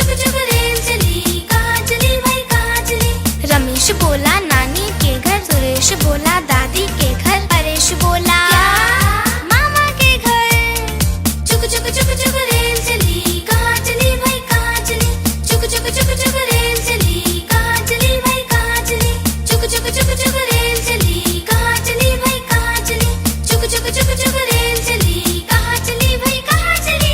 चुक चुक रेल चली, कहाँ चली भाई कहाँ चली। रमेश बोला नानी के घर, सुरेश बोला दादी के घर, परेश बोला मामा के घर। चुक चुक चुक चुक रेल चली, कहाँ चली भाई कहाँ चली। चुक चुक चुक चुक रेल चली, कहाँ चली भाई कहाँ चली। चुक चुक चुक चुक रेल चली, कहाँ चली भाई कहाँ चली। चुक चुक चुक चुक रेल चली, कहाँ चली भाई कहाँ चली।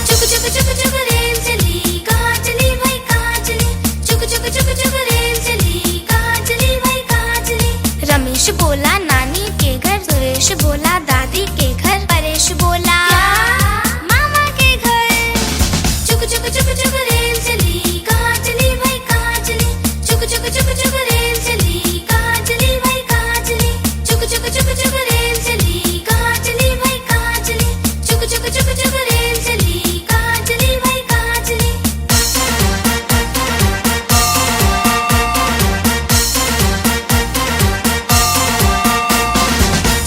चुक चुक चुक चुक रेल चली, कहाँ चली भाई कहाँ चली। चुक चुक चुक चुक रेल चली, कहाँ चली भाई कहाँ चली। रमेश बोला नानी के घर, सुरेश बोला दादी के घर, परेश बोला मामा के घर। चुक चुक चुक चुक रेल चली, कहाँ चली भाई कहाँ चली। चुक चुक चुक चुक रेल चली, कहाँ चली भाई कहाँ चली। चुक चुक चुक चुक रेल चली, कहाँ चली भाई कहाँ चली। चुक चुक चुक चुक रेल चली, कहाँ चली भाई कहाँ चली।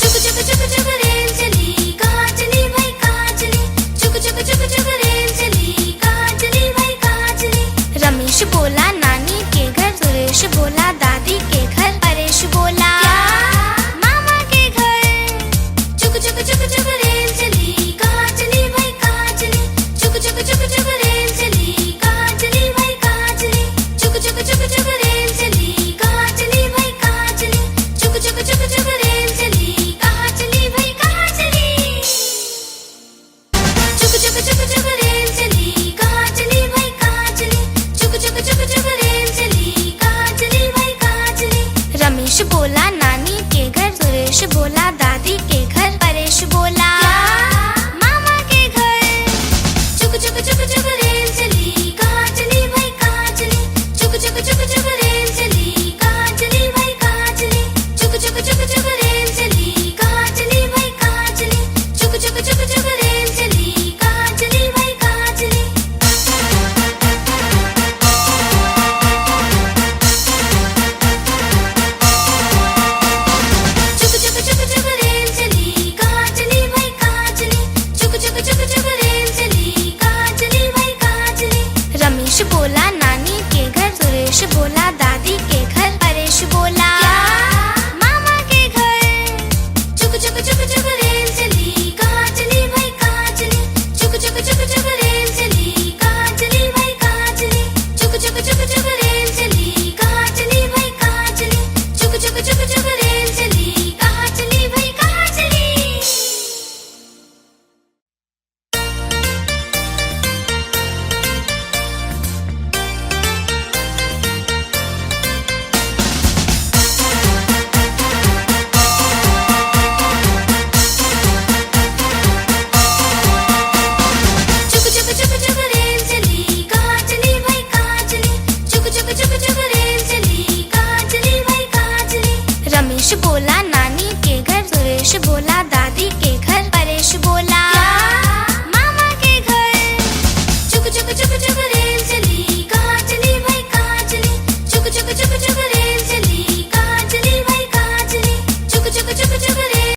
चुक चुक चुक चुक रेल चली, कहाँ चली भाई कहाँ चली। चुक चुक चुक चुक रेल चली, कहाँ चली भाई कहाँ चली। रमेश बोला नानी के घर, सुरेश बोला दादी के घर, परेश बोला मामा के घर। चुक चुक चुक चुक रेल चली, कहाँ चली भाई कहाँ चली। चुक चुक चुक चुक रेल चली, कहाँ चली भाई कहाँ चली। चुक चुक चुक चुक रेल चली, कहाँ चली भाई कहाँ चली। चुक चुक चुक चुक रेल चली, कहाँ चली भाई कहाँ चली। चुक चुक चुक चुक